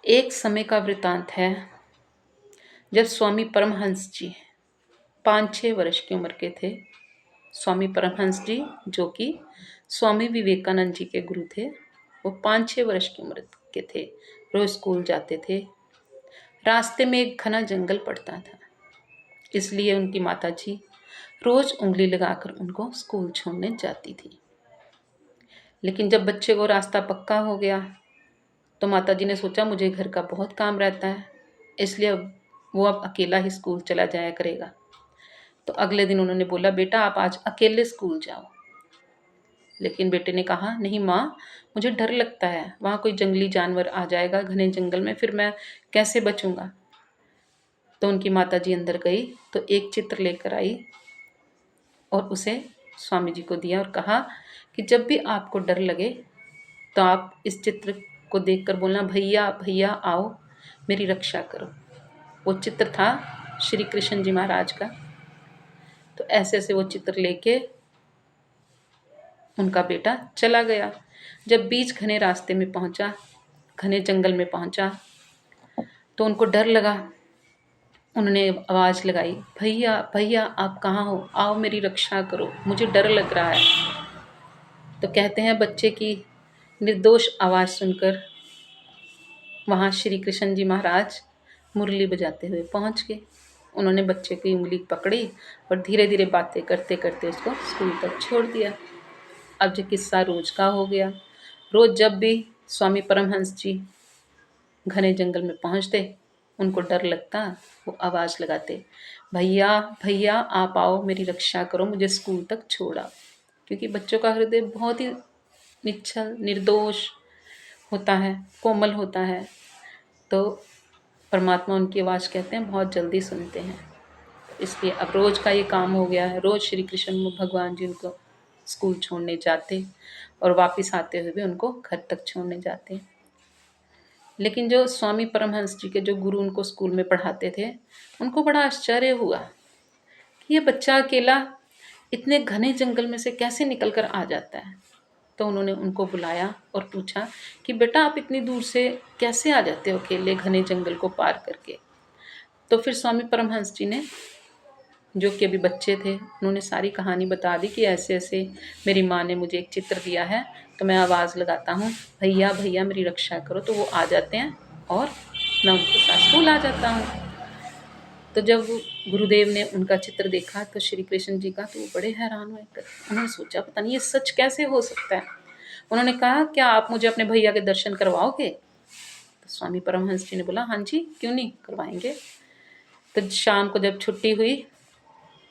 एक समय का वृतांत है जब स्वामी परमहंस जी 5-6 वर्ष की उम्र के थे। स्वामी परमहंस जी जो कि स्वामी विवेकानंद जी के गुरु थे, वो 5-6 वर्ष की उम्र के थे। रोज स्कूल जाते थे। रास्ते में एक घना जंगल पड़ता था, इसलिए उनकी माता जी रोज उंगली लगाकर उनको स्कूल छोड़ने जाती थी। लेकिन जब बच्चे को रास्ता पक्का हो गया तो माता जी ने सोचा मुझे घर का बहुत काम रहता है, इसलिए वो अब अकेला ही स्कूल चला जाया करेगा। तो अगले दिन उन्होंने बोला, बेटा आप आज अकेले स्कूल जाओ। लेकिन बेटे ने कहा, नहीं माँ, मुझे डर लगता है, वहाँ कोई जंगली जानवर आ जाएगा घने जंगल में, फिर मैं कैसे बचूंगा। तो उनकी माता जी अंदर गई तो एक चित्र लेकर आई और उसे स्वामी जी को दिया और कहा कि जब भी आपको डर लगे तो आप इस चित्र को देखकर बोलना, भैया भैया आओ मेरी रक्षा करो। वो चित्र था श्री कृष्ण जी महाराज का। तो ऐसे ऐसे वो चित्र लेके उनका बेटा चला गया। जब बीच घने रास्ते में पहुंचा, घने जंगल में पहुंचा, तो उनको डर लगा। उन्होंने आवाज लगाई, भैया भैया आप कहाँ हो, आओ मेरी रक्षा करो, मुझे डर लग रहा है। तो कहते हैं बच्चे की निर्दोष आवाज सुनकर वहाँ श्री कृष्ण जी महाराज मुरली बजाते हुए पहुँच गए। उन्होंने बच्चे की उंगली पकड़ी और धीरे धीरे बातें करते करते उसको स्कूल तक छोड़ दिया। अब ये किस्सा रोज का हो गया। रोज जब भी स्वामी परमहंस जी घने जंगल में पहुँचते, उनको डर लगता, वो आवाज़ लगाते, भैया भैया आप आओ मेरी रक्षा करो, मुझे स्कूल तक छोड़ा। क्योंकि बच्चों का हृदय बहुत ही निश्चल निर्दोष होता है, कोमल होता है। तो परमात्मा उनकी आवाज़ कहते हैं बहुत जल्दी सुनते हैं। इसलिए अब रोज़ का ये काम हो गया है। रोज़ श्री कृष्ण भगवान जी उनको स्कूल छोड़ने जाते और वापस आते हुए भी उनको घर तक छोड़ने जाते। लेकिन जो स्वामी परमहंस जी के जो गुरु उनको स्कूल में पढ़ाते थे, उनको बड़ा आश्चर्य हुआ कि ये बच्चा अकेला इतने घने जंगल में से कैसे निकल कर आ जाता है। तो उन्होंने उनको बुलाया और पूछा कि बेटा आप इतनी दूर से कैसे आ जाते हो अकेले घने जंगल को पार करके। तो फिर स्वामी परमहंस जी ने, जो कि अभी बच्चे थे, उन्होंने सारी कहानी बता दी कि ऐसे ऐसे मेरी माँ ने मुझे एक चित्र दिया है, तो मैं आवाज़ लगाता हूँ, भैया भैया मेरी रक्षा करो, तो वो आ जाते हैं और मैं उनके साथ स्कूल आ जाता हूँ। तो जब गुरुदेव ने उनका चित्र देखा तो श्री कृष्ण जी का, तो वो बड़े हैरान हुए। उन्होंने सोचा पता नहीं ये सच कैसे हो सकता है। उन्होंने कहा, क्या आप मुझे अपने भैया के दर्शन करवाओगे। तो स्वामी परमहंस जी ने बोला, हाँ जी क्यों नहीं, करवाएंगे। तो शाम को जब छुट्टी हुई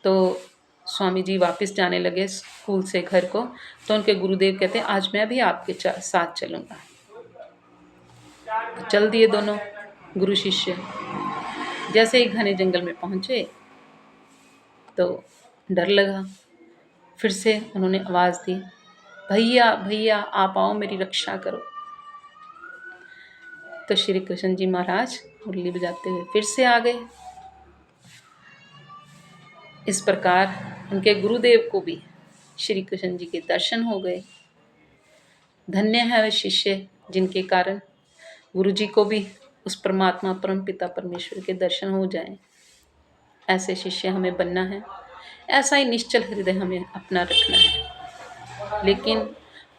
तो स्वामी जी वापस जाने लगे स्कूल से घर को। तो उनके गुरुदेव कहते हैं, आज मैं भी आपके साथ चलूँगा। तो चल दिए दोनों गुरु शिष्य। जैसे ही घने जंगल में पहुँचे तो डर लगा। फिर से उन्होंने आवाज़ दी, भैया भैया आप आओ मेरी रक्षा करो। तो श्री कृष्ण जी महाराज मुरली बजाते हुए फिर से आ गए। इस प्रकार उनके गुरुदेव को भी श्री कृष्ण जी के दर्शन हो गए। धन्य है वे शिष्य जिनके कारण गुरु जी को भी उस परमात्मा परम पिता परमेश्वर के दर्शन हो जाएं। ऐसे शिष्य हमें बनना है, ऐसा ही निश्चल हृदय हमें अपना रखना है। लेकिन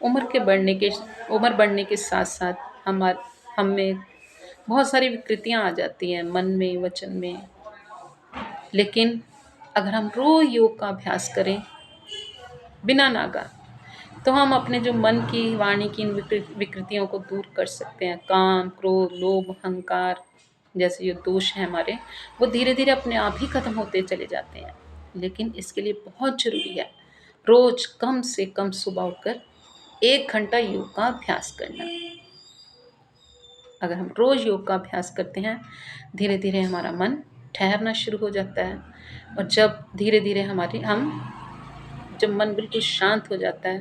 उम्र बढ़ने के साथ साथ हम में बहुत सारी विकृतियां आ जाती हैं, मन में वचन में। लेकिन अगर हम रोज योग का अभ्यास करें बिना नागा, तो हम अपने जो मन की वाणी की इन विकृतियों को दूर कर सकते हैं। काम क्रोध लोभ अहंकार जैसे जो दोष हैं हमारे, वो धीरे धीरे अपने आप ही खत्म होते चले जाते हैं। लेकिन इसके लिए बहुत जरूरी है रोज कम से कम सुबह उठकर 1 घंटा योग का अभ्यास करना। अगर हम रोज योग का अभ्यास करते हैं, धीरे धीरे हमारा मन ठहरना शुरू हो जाता है। और जब धीरे धीरे जब मन बिल्कुल शांत हो जाता है,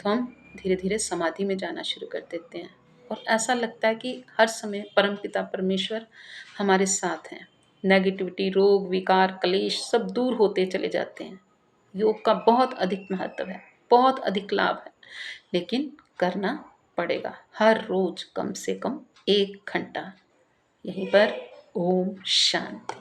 तो हम धीरे धीरे समाधि में जाना शुरू कर देते हैं। और ऐसा लगता है कि हर समय परमपिता परमेश्वर हमारे साथ हैं। नेगेटिविटी रोग विकार कलेश सब दूर होते चले जाते हैं। योग का बहुत अधिक महत्व है, बहुत अधिक लाभ है, लेकिन करना पड़ेगा हर रोज कम से कम 1 घंटा। यहीं पर ओम शांति।